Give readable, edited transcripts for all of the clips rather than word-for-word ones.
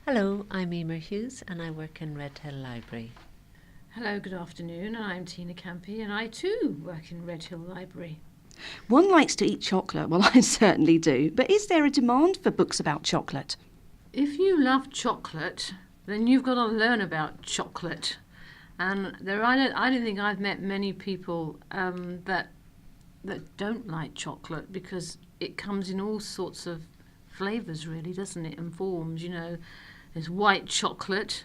Hello, I'm Eimear Hughes and I work in Redhill Library. Hello, good afternoon. I'm Tina Campey and I too work in Redhill Library. One likes to eat chocolate, well I certainly do, but is there a demand for books about chocolate? If you love chocolate, then you've got to learn about chocolate. And I don't think I've met many people that don't like chocolate, because it comes in all sorts of flavours, really, doesn't it, and forms. There's white chocolate,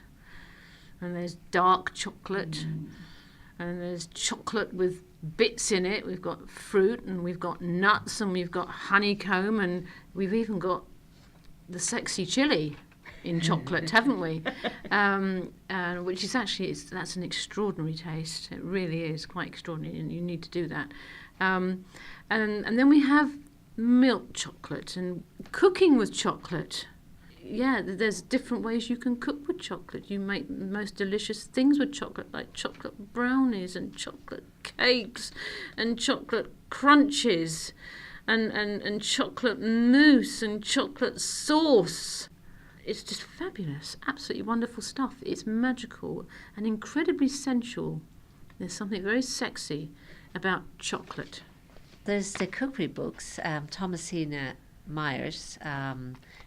and there's dark chocolate, and there's chocolate with bits in it. We've got fruit, and we've got nuts, and we've got honeycomb, and we've even got the sexy chili in chocolate, haven't we? Which is actually, that's an extraordinary taste. It really is quite extraordinary, and you need to do that. And then we have milk chocolate and cooking with chocolate. Yeah, there's different ways you can cook with chocolate. You make the most delicious things with chocolate, like chocolate brownies and chocolate cakes and chocolate crunches and chocolate mousse and chocolate sauce. It's just fabulous, absolutely wonderful stuff. It's magical and incredibly sensual. There's something very sexy about chocolate. There's the cookery books. Thomasina Myers,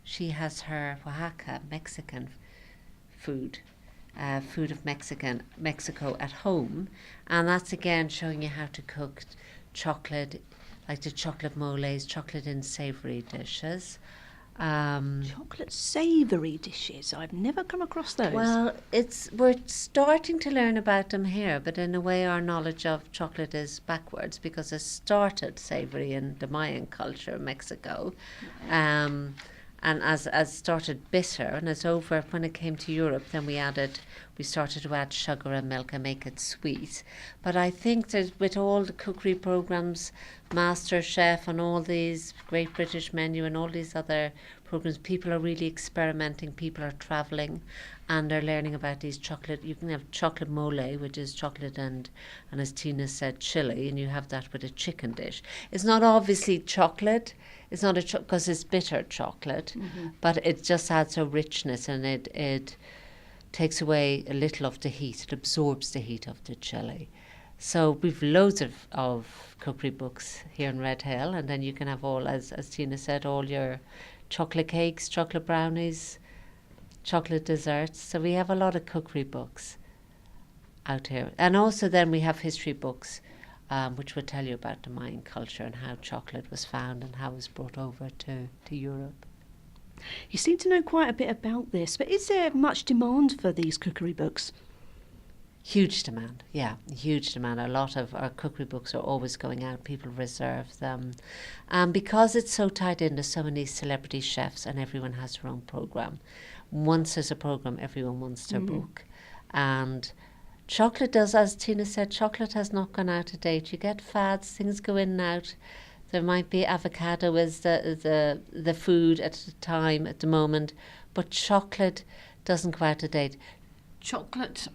she has her Oaxaca Mexican food of Mexico at home, and that's again showing you how to cook chocolate, like the chocolate moles, chocolate in savoury dishes. Chocolate savoury dishes, I've never come across those. Well, we're starting to learn about them here, but in a way our knowledge of chocolate is backwards, because it started savoury in the Mayan culture in Mexico, and as started bitter, and as over when it came to Europe, then we started to add sugar and milk and make it sweet. But I think that with all the cookery programs, Master Chef and all these Great British Menu and all these other programs, people are really experimenting, people are travelling, and they're learning about these chocolate. You can have chocolate mole, which is chocolate and as Tina said, chili, and you have that with a chicken dish. It's not obviously chocolate. It's not because it's bitter chocolate, but it just adds a richness, and it takes away a little of the heat. It absorbs the heat of the chili. So we've loads of cookery books here in Redhill, and then you can have all, as Tina said, all your chocolate cakes, chocolate brownies, chocolate desserts. So we have a lot of cookery books out here. And also then we have history books, which will tell you about the Mayan culture and how chocolate was found and how it was brought over to Europe. You seem to know quite a bit about this, but is there much demand for these cookery books? Huge demand, yeah, huge demand. A lot of our cookery books are always going out. People reserve them. Because it's so tied into so many celebrity chefs and everyone has their own programme. Once there's a programme, everyone wants their book. And chocolate does, as Tina said, chocolate has not gone out of date. You get fads, things go in and out. There might be avocado as the food at the time, at the moment, but chocolate doesn't go out of date. Chocolate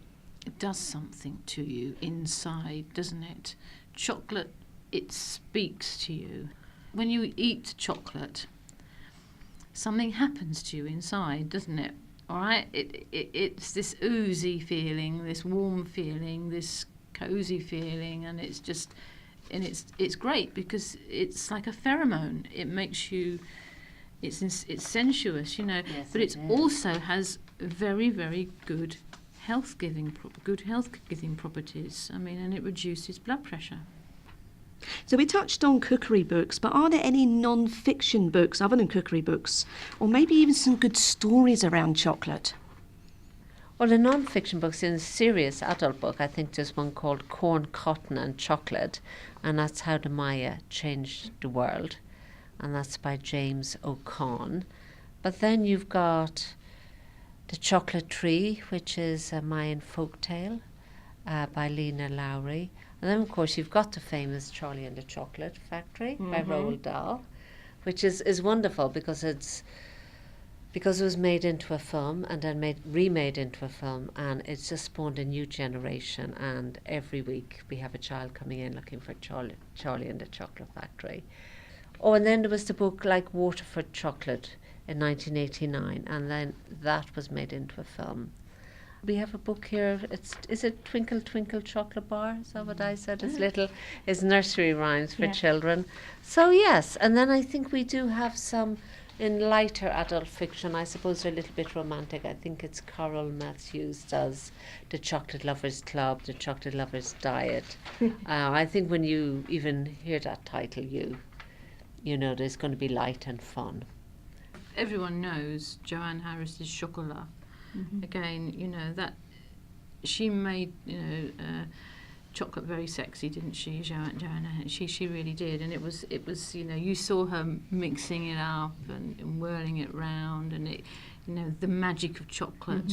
does something to you inside, doesn't it? Chocolate, it speaks to you. When you eat chocolate, something happens to you inside, doesn't it? All right? It's this oozy feeling, this warm feeling, this cosy feeling, and it's just... And it's great because it's like a pheromone. It makes you, it's sensuous, Yes, but it also has very, very good health-giving properties. I mean, and it reduces blood pressure. So we touched on cookery books, but are there any non-fiction books other than cookery books, or maybe even some good stories around chocolate? Well, the non-fiction books, in a serious adult book, I think there's one called Corn, Cotton and Chocolate, and that's how the Maya changed the world, and that's by James O'Con. But then you've got The Chocolate Tree, which is a Mayan folktale by Lena Lowry. And then, of course, you've got the famous Charlie and the Chocolate Factory by Roald Dahl, which is wonderful because it was made into a film and then remade into a film, and it's just spawned a new generation, and every week we have a child coming in looking for Charlie and the Chocolate Factory. Oh, and then there was the book like Waterford Chocolate in 1989, and then that was made into a film. We have a book here. Is it Twinkle Twinkle Chocolate Bar? Is that what I said? It's nursery rhymes for children. So yes, and then I think we do have some in lighter adult fiction. I suppose they're a little bit romantic. I think it's Coral Matthews does The Chocolate Lovers Club, The Chocolate Lovers Diet. I think when you even hear that title, you know there's going to be light and fun. Everyone knows Joanne Harris's Chocolat. Again, you know, that she made, chocolate very sexy, didn't she, Joanne? She really did, and it was, you know, you saw her mixing it up and whirling it round, and it, you know, the magic of chocolate.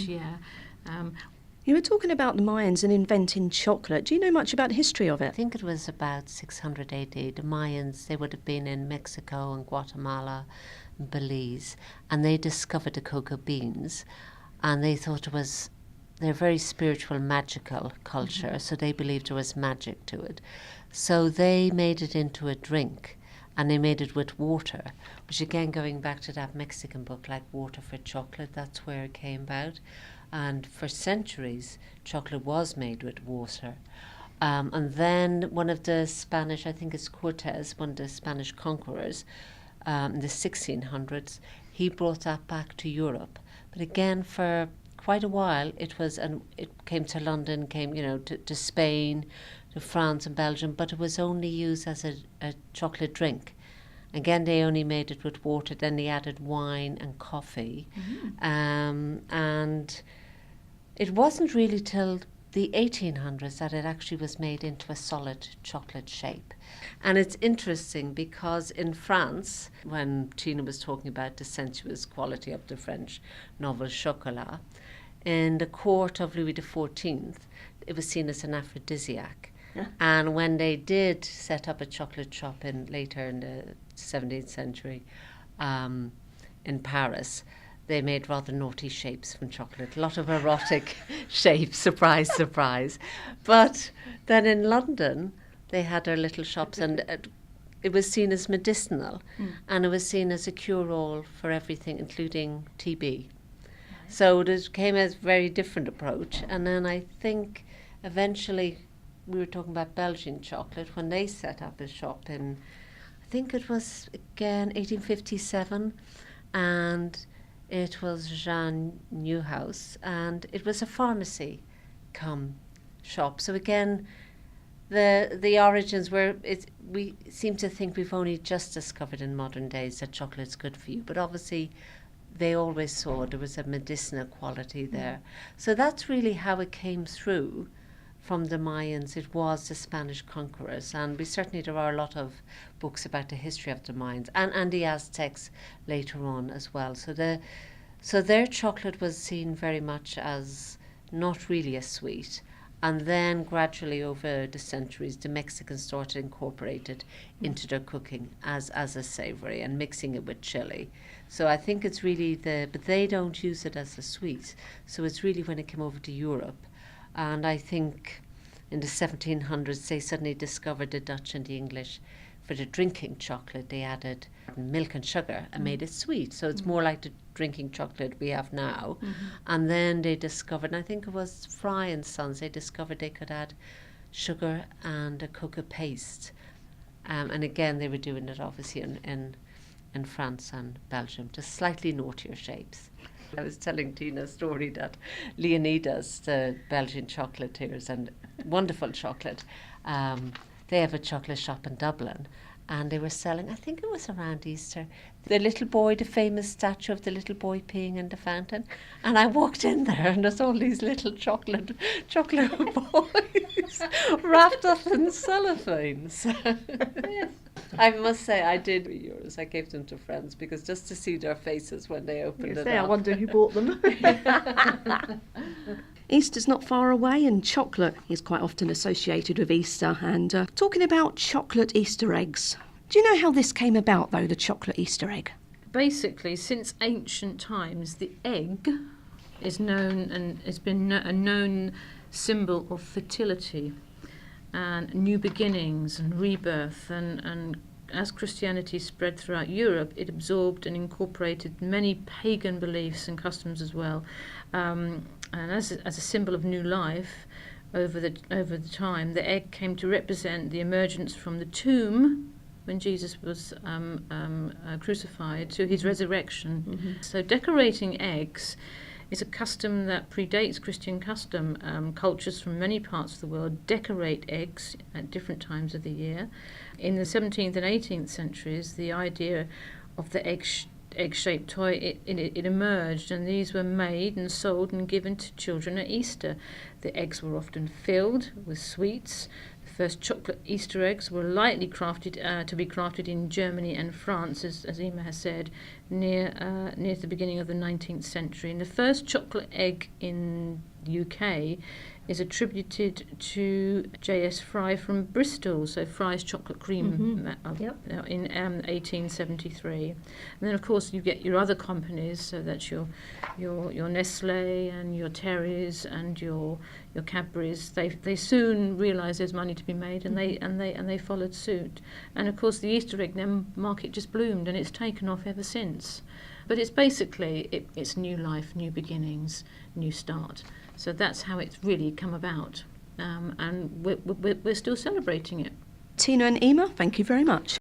You were talking about the Mayans and inventing chocolate. Do you know much about the history of I it? think it was about 600 AD. The Mayans, they would have been in Mexico and Guatemala and Belize, and they discovered the cocoa beans, and they thought they're very spiritual, magical culture, so they believed there was magic to it. So they made it into a drink, and they made it with water, which again, going back to that Mexican book, like Water for Chocolate, that's where it came about. And for centuries, chocolate was made with water. And then one of the Spanish, I think it's Cortez, one of the Spanish conquerors in the 1600s, he brought that back to Europe. But again, for quite a while, it came to London, to Spain, to France and Belgium, but it was only used as a chocolate drink. Again, they only made it with water, then they added wine and coffee. And it wasn't really till the 1800s that it actually was made into a solid chocolate shape. And it's interesting because in France, when Tina was talking about the sensuous quality of the French novel Chocolat, in the court of Louis XIV, it was seen as an aphrodisiac. And when they did set up a chocolate shop later in the 17th century in Paris, they made rather naughty shapes from chocolate, a lot of erotic shapes, surprise, surprise. But then in London, they had their little shops, and it was seen as medicinal, and it was seen as a cure-all for everything, including TB. So it came as a very different approach. And then I think eventually, we were talking about Belgian chocolate, when they set up a shop in, I think it was, again, 1857, and it was Jean Newhouse, and it was a pharmacy come shop. So again, the origins were, we seem to think we've only just discovered in modern days that chocolate's good for you, but obviously they always saw there was a medicinal quality there. So that's really how it came through from the Mayans. It was the Spanish conquerors, and there are a lot of books about the history of the Mayans and the Aztecs later on as well. So their chocolate was seen very much as not really a sweet, and then gradually over the centuries, the Mexicans started incorporated into their cooking as a savoury and mixing it with chili. So I think it's really but they don't use it as a sweet. So it's really when it came over to Europe. And I think in the 1700s, they suddenly discovered, the Dutch and the English, for the drinking chocolate, they added milk and sugar and made it sweet. So it's more like the drinking chocolate we have now. And then they discovered, and I think it was Fry and Sons, they discovered they could add sugar and a cocoa paste. And again, they were doing it obviously in France and Belgium, just slightly naughtier shapes. I was telling Tina a story that Leonidas, the Belgian chocolatiers, and wonderful chocolate, they have a chocolate shop in Dublin, and they were selling, I think it was around Easter, the little boy, the famous statue of the little boy peeing in the fountain. And I walked in there, and there's all these little chocolate boys wrapped up in cellophane. Yes. I must say, I did yours. I gave them to friends, because just to see their faces when they opened it up. I wonder who bought them. Easter's not far away, and chocolate is quite often associated with Easter. And talking about chocolate Easter eggs, do you know how this came about, though, the chocolate Easter egg? Basically, since ancient times, the egg is known and has been a known symbol of fertility and new beginnings and rebirth and as Christianity spread throughout Europe, it absorbed and incorporated many pagan beliefs and customs as well. And as a symbol of new life, over the time, the egg came to represent the emergence from the tomb when Jesus was crucified to his resurrection. Mm-hmm. So decorating eggs is a custom that predates Christian custom. Cultures from many parts of the world decorate eggs at different times of the year. In the 17th and 18th centuries, the idea of the egg-shaped toy, it emerged, and these were made and sold and given to children at Easter. The eggs were often filled with sweets. The first chocolate Easter eggs were likely to be crafted in Germany and France, as Eimear has said, near the beginning of the 19th century. And the first chocolate egg in the UK is attributed to J.S. Fry from Bristol, so Fry's chocolate cream in 1873. And then, of course, you get your other companies, so that's your Nestle and your Terry's and your Cadbury's. They soon realised there's money to be made, and they followed suit. And of course, the Easter egg then market just bloomed, and it's taken off ever since. But it's basically it's new life, new beginnings, new start. So that's how it's really come about, and we're still celebrating it. Tina and Eimear, thank you very much.